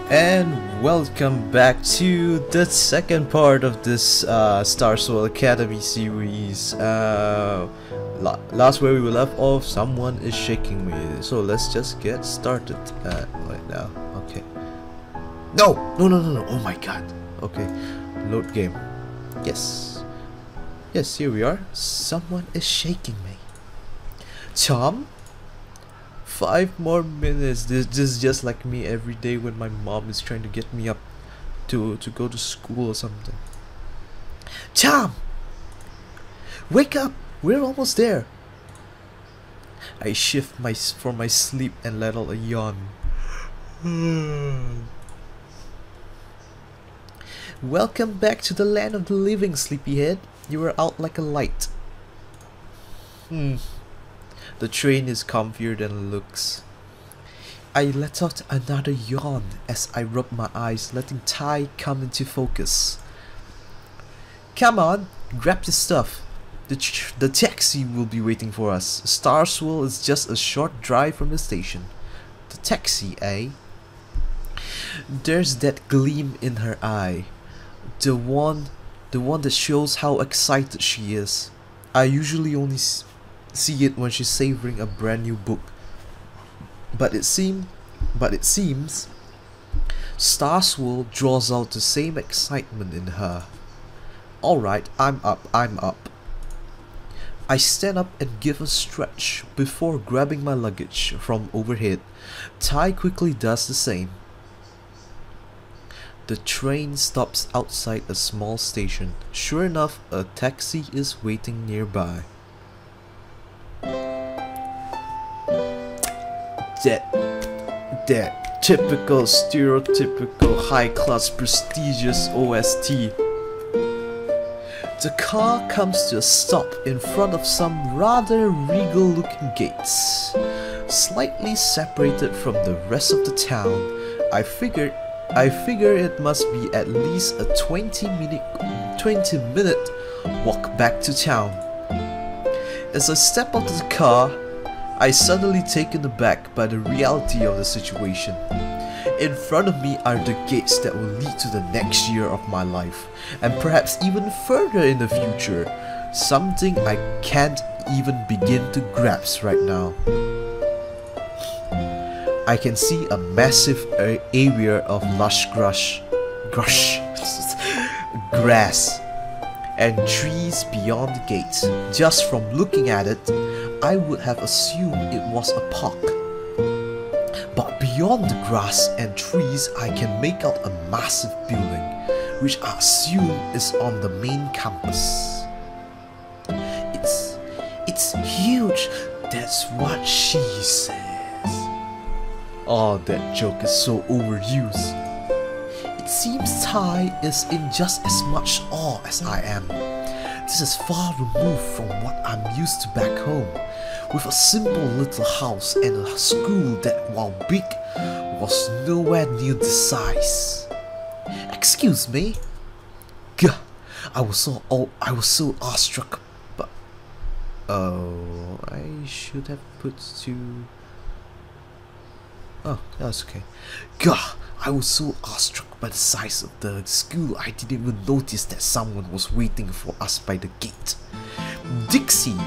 And welcome back to the second part of this Starswirl Academy series. Last where we were left off, someone is shaking me. So let's just get started right now. Okay. No! Oh my god. Okay. Load game. Yes. Yes, here we are. Someone is shaking me. Tom? 5 more minutes. This is just like me every day when my mom is trying to get me up to go to school or something. Tom! Wake up! We're almost there. I shift from my sleep and let out a yawn. Welcome back to the land of the living, sleepyhead. You are out like a light. The train is comfier than it looks. I let out another yawn as I rub my eyes, letting Ty come into focus. Come on, grab your stuff. The taxi will be waiting for us. Starswirl is just a short drive from the station. The taxi, eh? There's that gleam in her eye. The one that shows how excited she is. I usually only see it when she's savoring a brand new book, but it seems Starswirl draws out the same excitement in her. Alright, I'm up. I stand up and give a stretch before grabbing my luggage from overhead. Ty quickly does the same. The train stops outside a small station. Sure enough, a taxi is waiting nearby. That typical stereotypical high-class prestigious OST. The car comes to a stop in front of some rather regal-looking gates. Slightly separated from the rest of the town, I figure it must be at least a 20-minute walk back to town. As I step out of the car, I suddenly taken aback by the reality of the situation. In front of me are the gates that will lead to the next year of my life, and perhaps even further in the future, something I can't even begin to grasp right now. I can see a massive area of lush grass and trees beyond the gates. Just from looking at it, I would have assumed it was a park. But beyond the grass and trees, I can make out a massive building, which I assume is on the main campus. It's huge, that's what she says. Oh, that joke is so overused. It seems Ty is in just as much awe as I am. This is far removed from what I'm used to back home, with a simple little house and a school that, while big, was nowhere near this size. Excuse me? Gah! I was so awestruck, but I should have put to. Oh, that's okay. Gah! I was so awestruck by the size of the school, I didn't even notice that someone was waiting for us by the gate. Dixie!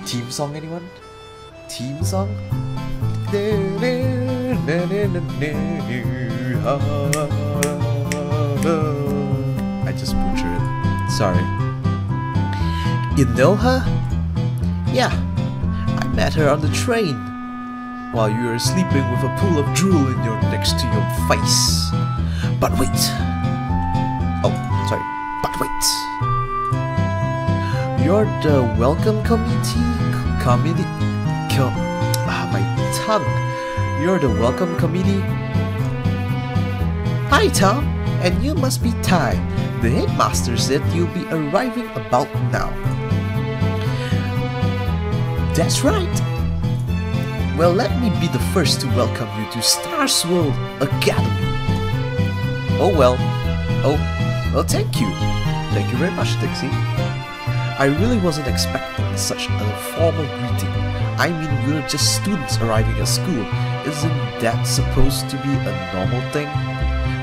Theme song, anyone? Theme song? I just butchered it. Sorry. You know her? Yeah. I met her on the train while you were sleeping with a pool of drool next to your face. But wait. Oh, sorry. But wait. You're the welcome my tongue. You're the welcome committee. Hi, Tom. And you must be Ty. The headmaster said you'll be arriving about now. That's right. Well, let me be the first to welcome you to Starswirl Academy. Oh well, thank you. Thank you very much, Dixie. I really wasn't expecting such a formal greeting. I mean, we're just students arriving at school. Isn't that supposed to be a normal thing?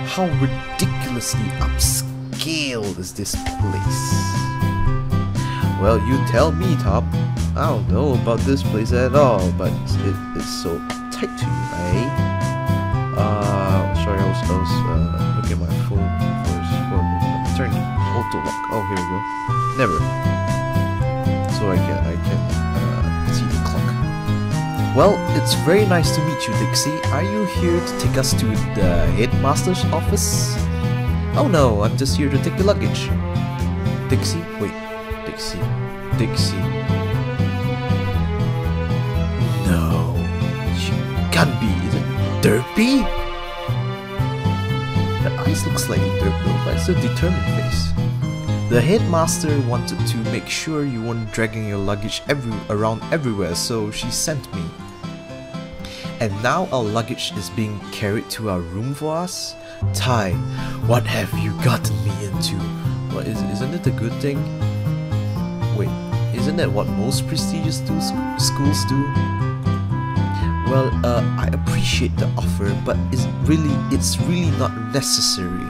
How ridiculously upscale is this place? Well, you tell me, Tom. I don't know about this place at all, but it is so tight to you, eh? Sorry, I was looking at my phone first for a moment. Turn auto lock. Oh, here we go. Never. So I can see the clock. Well, it's very nice to meet you, Dixie. Are you here to take us to the headmaster's office? Oh no, I'm just here to take the luggage. Dixie? Wait. Dixie. No. She can't be. Is it Derpy? Her eyes look slightly derpy, but it's a determined face. The headmaster wanted to make sure you weren't dragging your luggage around everywhere, so she sent me. And now our luggage is being carried to our room for us? Tai, what have you gotten me into? Well, isn't it a good thing? Wait, isn't that what most prestigious schools do? Well, I appreciate the offer, but it's really not necessary.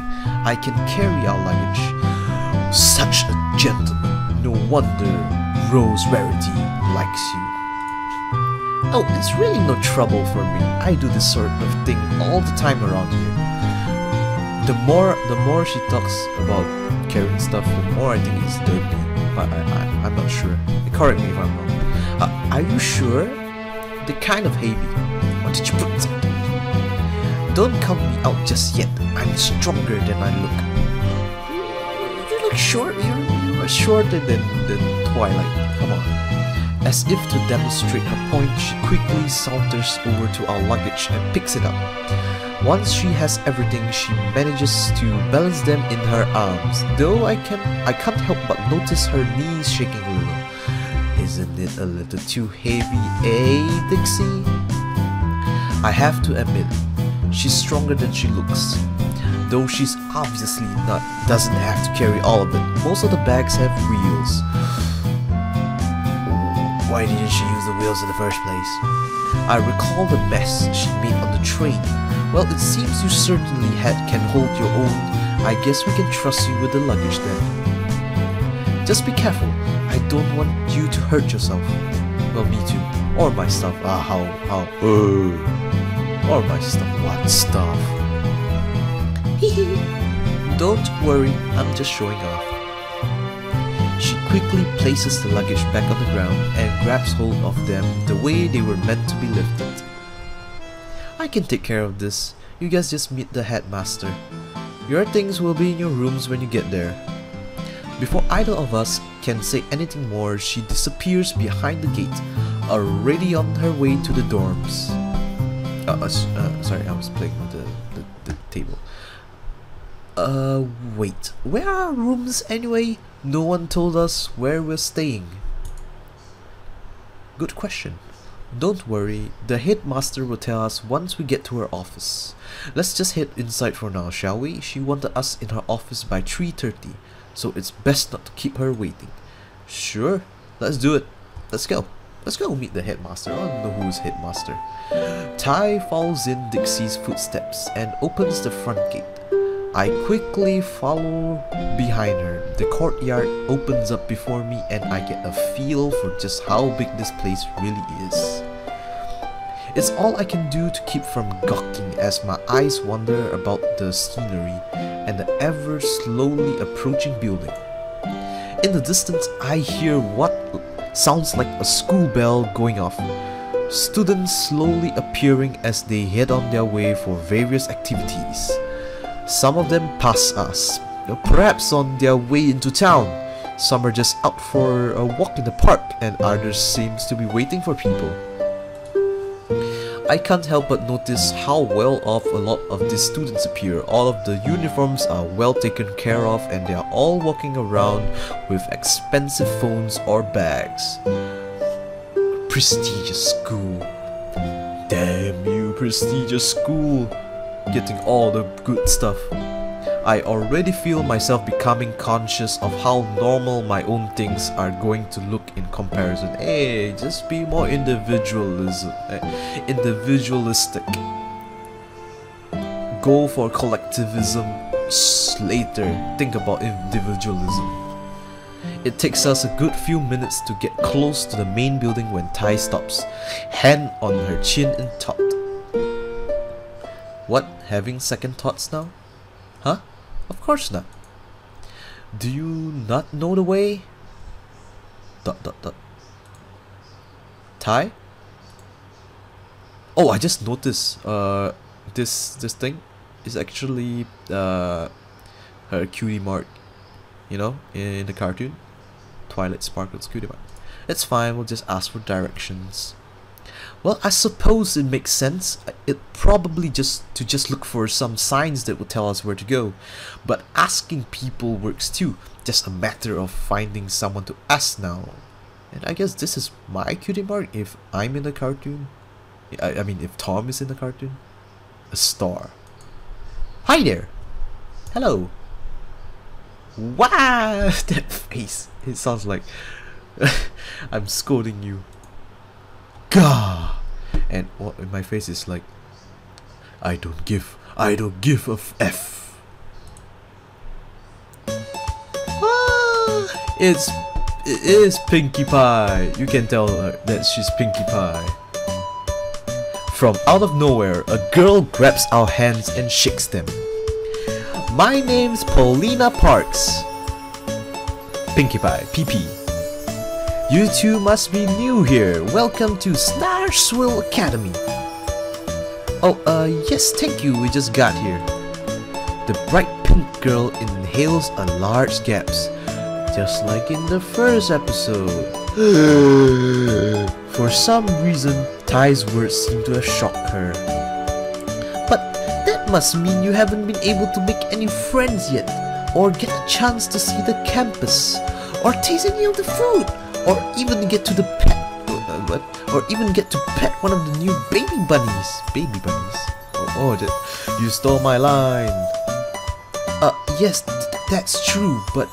I can carry our luggage. Such a gentleman. No wonder Rose Rarity likes you. Oh, it's really no trouble for me. I do this sort of thing all the time around here. The more she talks about carrying stuff, the more I think it's dirty. But I'm not sure. Correct me if I'm wrong. Are you sure? They're kind of heavy. What did you put inside? Don't count me out just yet. I'm stronger than I look. You look short. You are shorter than Twilight. Come on. As if to demonstrate her point, she quickly saunters over to our luggage and picks it up. Once she has everything, she manages to balance them in her arms, though I can't help but notice her knees shaking a little. Isn't it a little too heavy, eh, Dixie? I have to admit, she's stronger than she looks. Though she's obviously doesn't have to carry all of it. Most of the bags have wheels. Why didn't she use the wheels in the first place? I recall the mess she made on the train. Well, it seems you certainly can hold your own. I guess we can trust you with the luggage then. Just be careful. I don't want you to hurt yourself. Well, me too. Or my stuff. Or my stuff. What stuff? Don't worry, I'm just showing off. She quickly places the luggage back on the ground and grabs hold of them the way they were meant to be lifted. I can take care of this. You guys just meet the headmaster. Your things will be in your rooms when you get there. Before either of us can say anything more, she disappears behind the gate, already on her way to the dorms. Sorry, I was playing with the table. Wait, where are our rooms anyway? No one told us where we're staying. Good question. Don't worry, the headmaster will tell us once we get to her office. Let's just head inside for now, shall we? She wanted us in her office by 3:30, so it's best not to keep her waiting. Sure, let's do it. Let's go. Let's go meet the headmaster. I don't know who's headmaster. Tai follows in Dixie's footsteps and opens the front gate. I quickly follow behind her. The courtyard opens up before me and I get a feel for just how big this place really is. It's all I can do to keep from gawking as my eyes wander about the scenery and the ever slowly approaching building. In the distance, I hear what sounds like a school bell going off. Students slowly appearing as they head on their way for various activities. Some of them pass us, perhaps on their way into town. Some are just out for a walk in the park, and others seems to be waiting for people. I can't help but notice how well off a lot of these students appear. All of the uniforms are well taken care of and they are all walking around with expensive phones or bags. Prestigious school. Damn you, prestigious school. Getting all the good stuff. I already feel myself becoming conscious of how normal my own things are going to look in comparison. Hey, just be more individualistic. Go for collectivism later. Think about individualism. It takes us a good few minutes to get close to the main building when Tai stops, hand on her chin in thought. What? Having second thoughts now? Huh? Of course not. Do you not know the way? ... Tai? Oh, I just noticed this thing is actually her cutie mark, you know, in the cartoon. Twilight Sparkle's cutie mark. It's fine, we'll just ask for directions. Well, I suppose it makes sense. It probably just look for some signs that will tell us where to go. But asking people works too. Just a matter of finding someone to ask now. And I guess this is my cutie mark if I'm in the cartoon. I mean, if Tom is in the cartoon. A star. Hi there. Hello. Wow, that face. It sounds like I'm scolding you. Gah! And what in my face is like, I don't give a f. It is Pinkie Pie. You can tell her that she's Pinkie Pie. From out of nowhere, a girl grabs our hands and shakes them. My name's Paulina Parks. Pinkie Pie, PP. You two must be new here. Welcome to Starswirl Academy. Oh, yes, thank you. We just got here. The bright pink girl inhales a large gasp, just like in the first episode. For some reason, Tai's words seem to have shocked her. But that must mean you haven't been able to make any friends yet, or get a chance to see the campus, or taste any of the food, or even get to pet one of the new baby bunnies. Baby bunnies? You stole my line. Yes, that's true, but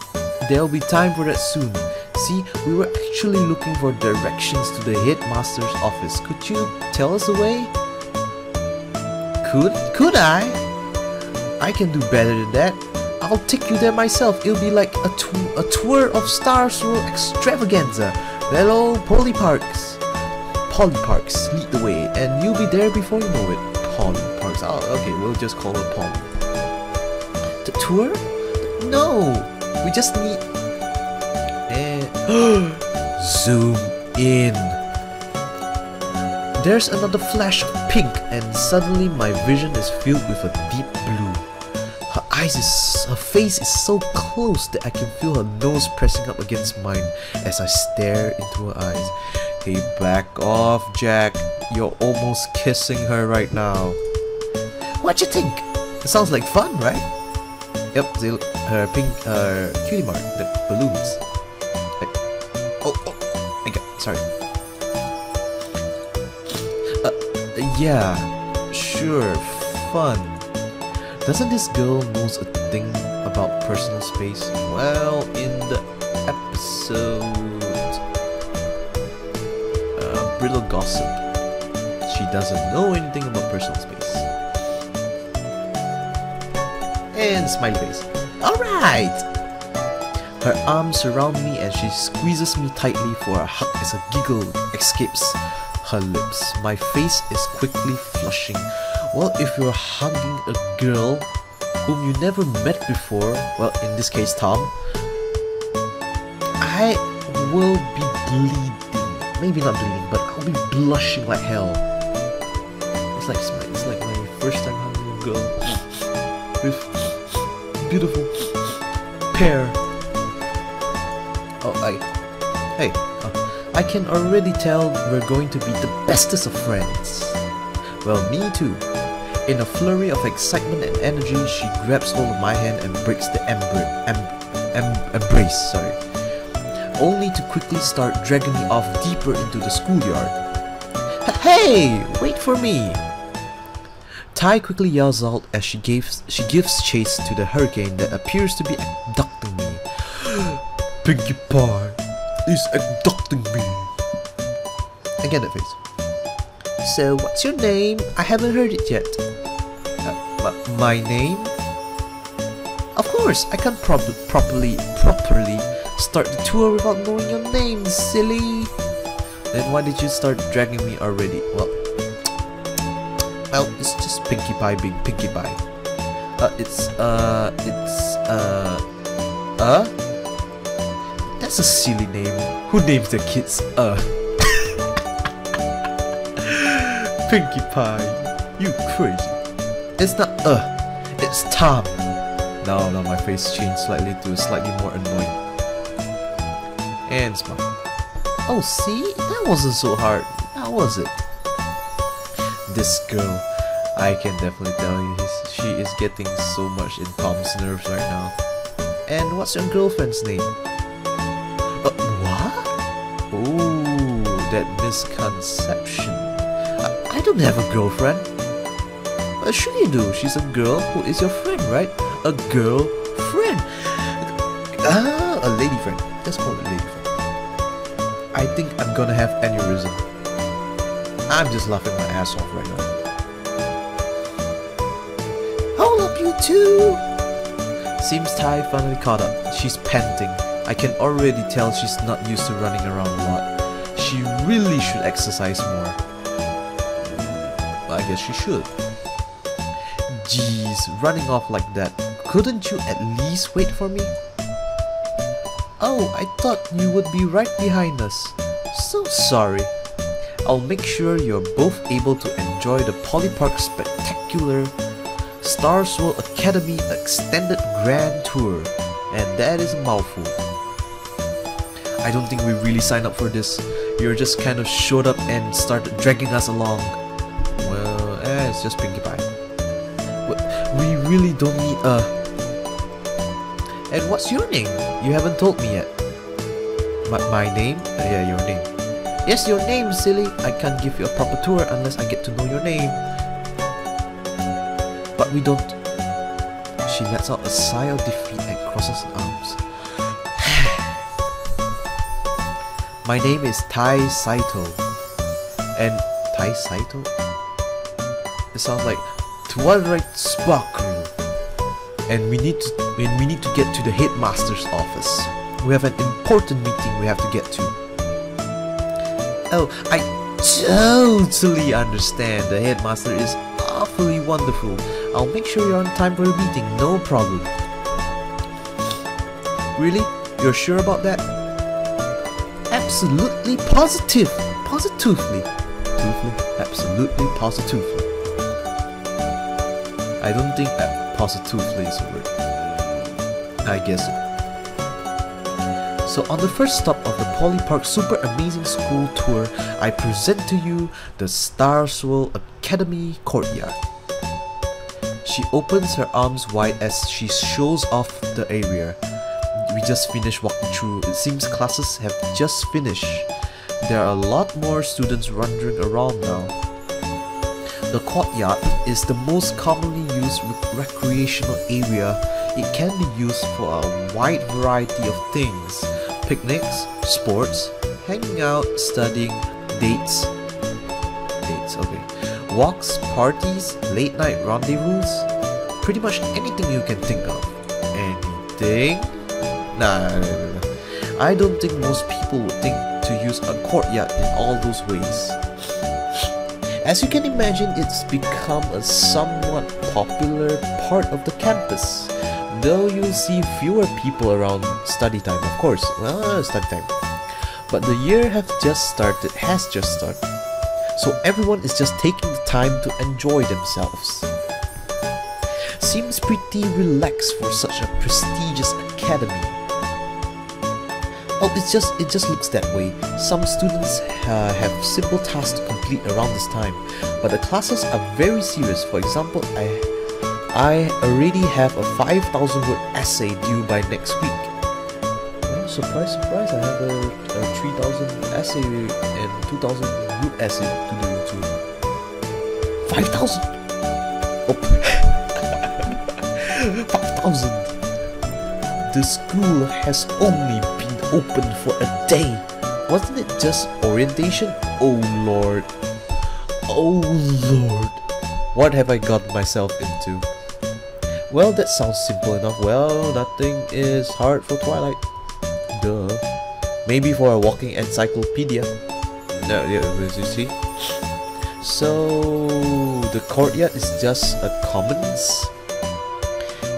there'll be time for that soon. See, we were actually looking for directions to the headmaster's office. Could you tell us the way? Could I? I can do better than that. I'll take you there myself. It'll be like a tour of Starswirl extravaganza. Hello, Polly Parks. Polly Parks, lead the way, and you'll be there before you know it. Polly Parks. Oh, okay, we'll just call her Polly. The tour? No, we just need... Zoom in. There's another flash of pink, and suddenly my vision is filled with a deep blue. Her face is so close that I can feel her nose pressing up against mine as I stare into her eyes. Hey, back off, Jack. You're almost kissing her right now. What you think? It sounds like fun, right? Yep, her pink cutie mark, the balloons. Sorry. Yeah, sure, fun. Doesn't this girl know a thing about personal space? Well, in the episode Brittle Gossip, she doesn't know anything about personal space. And smiley face. Alright! Her arms surround me and she squeezes me tightly for a hug as a giggle escapes her lips. My face is quickly flushing. Well, if you're hugging a girl whom you never met before, well, in this case Tom, I will be bleeding. Maybe not bleeding, but I'll be blushing like hell. It's like my first time hugging a girl with beautiful hair. I can already tell we're going to be the bestest of friends. Well, me too. In a flurry of excitement and energy, she grabs hold of my hand and breaks the embrace, only to quickly start dragging me off deeper into the schoolyard. Hey, wait for me! Tai quickly yells out as she gives chase to the hurricane that appears to be abducting me. Pinkie Pie is abducting me. Again that face. So what's your name? I haven't heard it yet. My name? Of course, I can't properly start the tour without knowing your name, silly. Then why did you start dragging me already? Well, it's just Pinkie Pie being Pinkie Pie. That's a silly name. Who names their kids Pinkie Pie, you crazy. It's not it's Tom. Now my face changed slightly to slightly more annoying. And smile. Oh, see? That wasn't so hard. How was it? This girl, I can definitely tell you, she is getting so much in Tom's nerves right now. And what's your girlfriend's name? What? Oh, that misconception. I don't have a girlfriend. Sure you do. She's a girl who is your friend, right? A girlfriend. A lady friend. Let's call it lady friend. I think I'm gonna have aneurysm. I'm just laughing my ass off right now. Hold up, you two! Seems Tai finally caught up. She's panting. I can already tell she's not used to running around a lot. She really should exercise more. I guess she should. Jeez, running off like that. Couldn't you at least wait for me? Oh, I thought you would be right behind us. So sorry. I'll make sure you're both able to enjoy the Polypark's spectacular Starswirl Academy Extended Grand Tour. And that is a mouthful. I don't think we really signed up for this. You just kind of showed up and started dragging us along. Well, it's just Pinkie Pie. We really don't need And what's your name? You haven't told me yet. My name? Yeah, your name. Yes, your name, silly. I can't give you a proper tour unless I get to know your name. But we don't. She lets out a sigh of defeat and crosses her arms. My name is Tai Saito. And Tai Saito? It sounds like Twilight Sparkle. And we need to get to the headmaster's office. We have an important meeting we have to get to. Oh, I totally understand. The headmaster is awfully wonderful. I'll make sure you're on time for your meeting, no problem. Really? You're sure about that? Absolutely positive. Positively. Absolutely positively. I don't think that positively is a word. I guess it. So on the first stop of the Polypark Super Amazing School Tour, I present to you the Starswirl Academy courtyard. She opens her arms wide as she shows off the area. We just finished walking through. It seems classes have just finished. There are a lot more students wandering around now. The courtyard is the most commonly used recreational area. It can be used for a wide variety of things. Picnics, sports, hanging out, studying, dates, okay. Walks, parties, late night rendezvous. Pretty much anything you can think of. Anything? Nah. I don't think most people would think to use a courtyard in all those ways. As you can imagine, it's become a somewhat popular part of the campus. Though you'll see fewer people around study time, of course. Well, study time. But the year has just started. So everyone is just taking the time to enjoy themselves. Seems pretty relaxed for such a prestigious academy. Oh, it just looks that way. Some students have simple tasks to complete around this time, but the classes are very serious. For example, I already have a 5,000 word essay due by next week. Oh, surprise, surprise! I have a 3,000 essay and 2,000 word essay to do too. 5,000. 5,000. The school has only been open for a day. Wasn't it just orientation? Oh Lord. Oh Lord. What have I got myself into? Well, that sounds simple enough. Well, nothing is hard for Twilight. Duh. Maybe for a walking encyclopedia. No, yeah, you see? So, the courtyard is just a commons?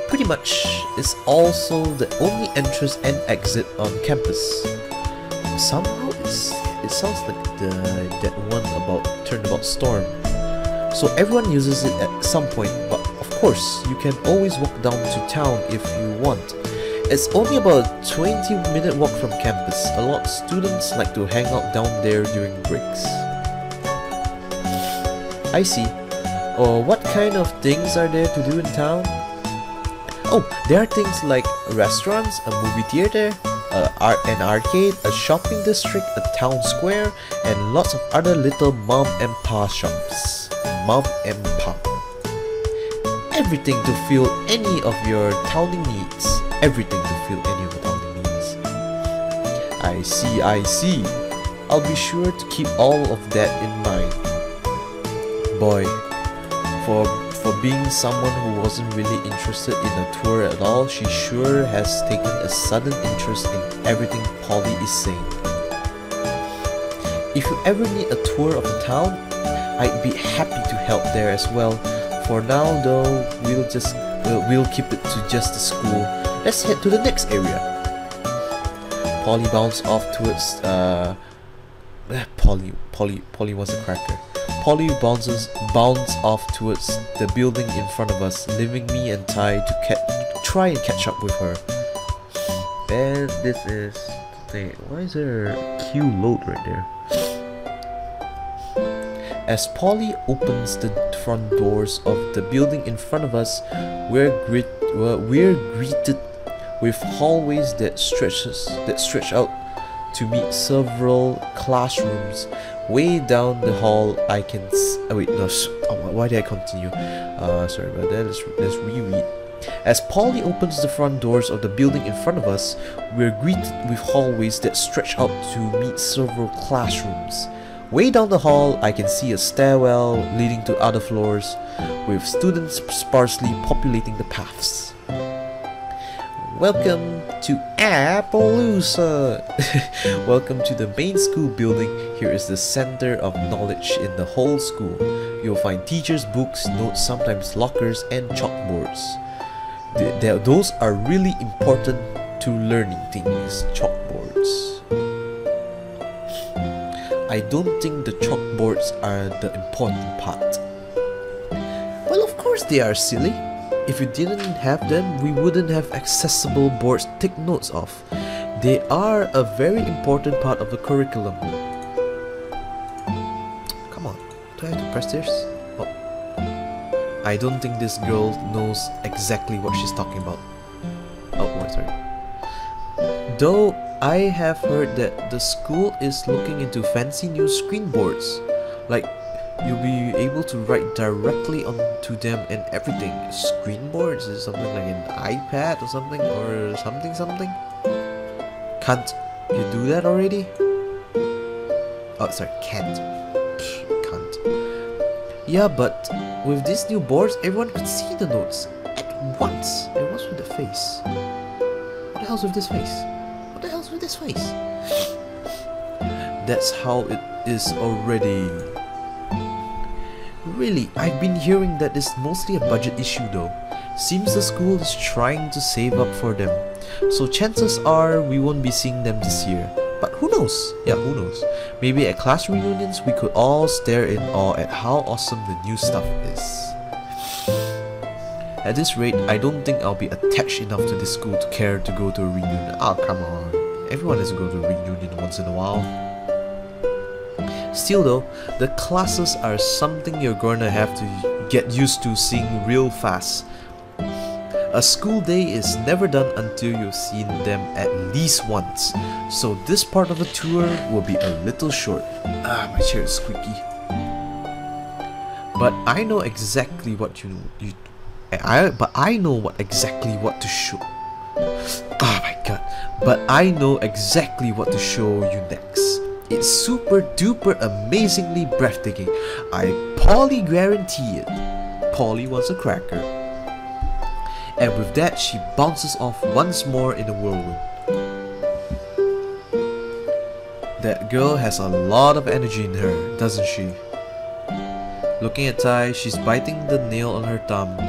Pretty much. It's also the only entrance and exit on campus. Somehow it sounds like that one about Turnabout Storm. So everyone uses it at some point, but of course, you can always walk down to town if you want. It's only about a 20-minute walk from campus. A lot of students like to hang out down there during breaks. I see. What kind of things are there to do in town? Oh, there are things like restaurants, a movie theater, an arcade, a shopping district, a town square, and lots of other little mom and pop shops. Mom and pop. Everything to fill any of your towning needs. Everything to fill any of your towning needs. I see. I'll be sure to keep all of that in mind. Boy, for being someone who wasn't really interested in a tour at all, she sure has taken a sudden interest in everything Polly is saying. If you ever need a tour of the town, I'd be happy to help there as well. For now though, we'll keep it to just the school. Let's head to the next area. Polly bounced off towards Polly was a cracker. Polly bounces off towards the building in front of us, leaving me and Ty to try and catch up with her. And this is... why is there a queue load right there? As Polly opens the front doors of the building in front of us, we're greeted with hallways that stretch out to meet several classrooms. Way down the hall, I can why did I continue? Sorry about that. Let's reread. As Polly opens the front doors of the building in front of us, we're greeted with hallways that stretch out to meet several classrooms. Way down the hall, I can see a stairwell leading to other floors, with students sparsely populating the paths. Welcome to Appaloosa! Welcome to the main school building. Here is the center of knowledge in the whole school. You'll find teachers' books, notes, sometimes lockers, and chalkboards. Those are really important to learning things, chalkboards. I don't think the chalkboards are the important part. Well, of course they are, silly. If you didn't have them, we wouldn't have accessible boards to take notes of. They are a very important part of the curriculum. Come on, do I have to press this? Oh. I don't think this girl knows exactly what she's talking about. Oh, wait, sorry. Though I have heard that the school is looking into fancy new screen boards. Like, you'll be able to write directly onto them and everything. Screen boards is something like an iPad or something, something. Can't you do that already? Oh, sorry, can't. Can't. Yeah, but with these new boards, everyone could see the notes at once. And what's with the face? What the hell's with this face? What the hell's with this face? That's how it is already. Really, I've been hearing that it's mostly a budget issue though. Seems the school is trying to save up for them. So chances are we won't be seeing them this year. But who knows? Yeah, who knows? Maybe at class reunions we could all stare in awe at how awesome the new stuff is. At this rate, I don't think I'll be attached enough to this school to care to go to a reunion. Oh, come on. Everyone has to go to a reunion once in a while. Still though, the classes are something you're gonna have to get used to seeing real fast. A school day is never done until you've seen them at least once, so this part of the tour will be a little short. Ah, my chair is squeaky. but I know exactly what I know what exactly what to show. Oh my god. But I know exactly what to show you next. It's super duper amazingly breathtaking. I Polly guarantee it. Polly wants a cracker. And with that, she bounces off once more in a whirlwind. That girl has a lot of energy in her, doesn't she? Looking at Tai, she's biting the nail on her thumb,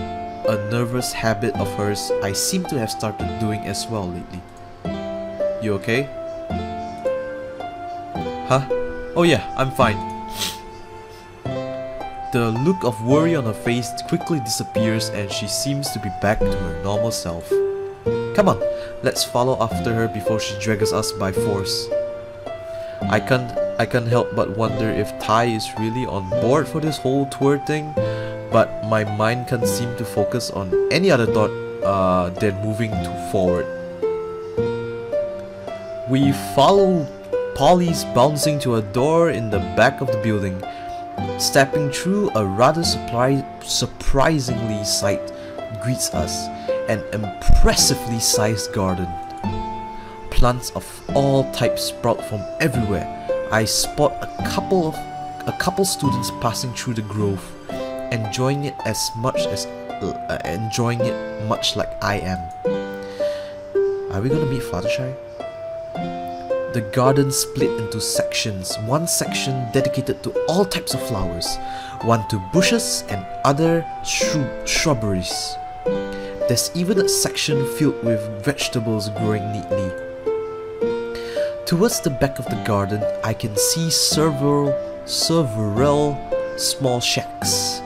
a nervous habit of hers I seem to have started doing as well lately. You okay? Huh? Oh yeah, I'm fine. The look of worry on her face quickly disappears and she seems to be back to her normal self. Come on, let's follow after her before she drags us by force. I can't help but wonder if Tai is really on board for this whole tour thing, but my mind can't seem to focus on any other thought than moving forward. We follow Polly's bouncing to a door in the back of the building. Stepping through a rather surprisingly sight greets us, an impressively sized garden. Plants of all types sprout from everywhere. I spot a couple students passing through the grove, enjoying it much like I am. Are we gonna meet Fluttershy? The garden split into sections, one section dedicated to all types of flowers, one to bushes and other shrubberies. There's even a section filled with vegetables growing neatly. Towards the back of the garden, I can see several small shacks,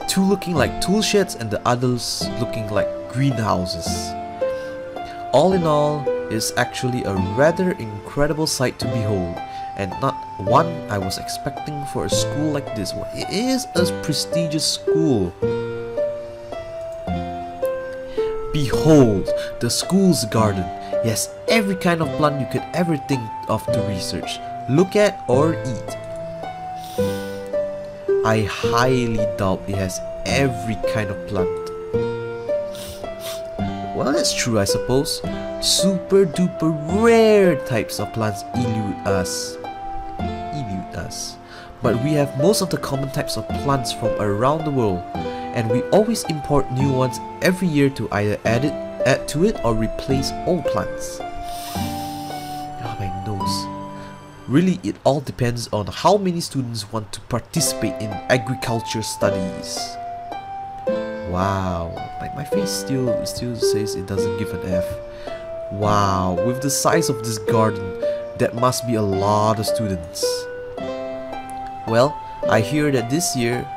two looking like tool sheds and the others looking like greenhouses. All in all, it's actually a rather incredible sight to behold, and not one I was expecting for a school like this. Well, it is a prestigious school. Behold, the school's garden. Yes, every kind of plant you could ever think of to research, look at or eat. I highly doubt it has every kind of plant. Well, that's true, I suppose. Super duper rare types of plants elude us. But we have most of the common types of plants from around the world, and we always import new ones every year to either add to it or replace old plants. Oh, my nose. Really, it all depends on how many students want to participate in agriculture studies. Wow, like my face still says it doesn't give an F. Wow, with the size of this garden, that must be a lot of students. Well, I hear that this year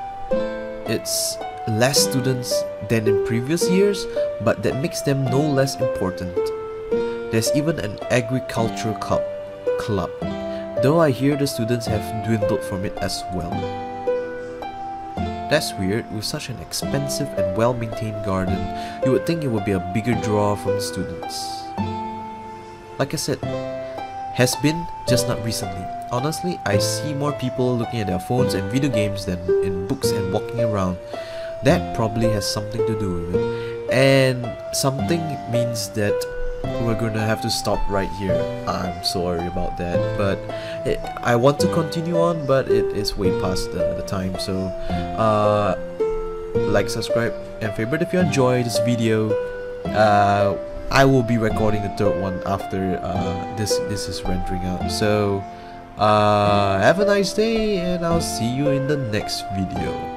it's less students than in previous years, but that makes them no less important. There's even an agricultural club, though I hear the students have dwindled from it as well. That's weird. With such an expensive and well-maintained garden, you would think it would be a bigger draw from the students. Like I said, has been, just not recently. Honestly, I see more people looking at their phones and video games than in books and walking around. That probably has something to do with it. And something means that we're gonna have to stop right here. I'm sorry about that, but I want to continue on, but it is way past the time. So like, subscribe and favorite if you enjoy this video. I will be recording the third one after this is rendering out. So have a nice day, and I'll see you in the next video.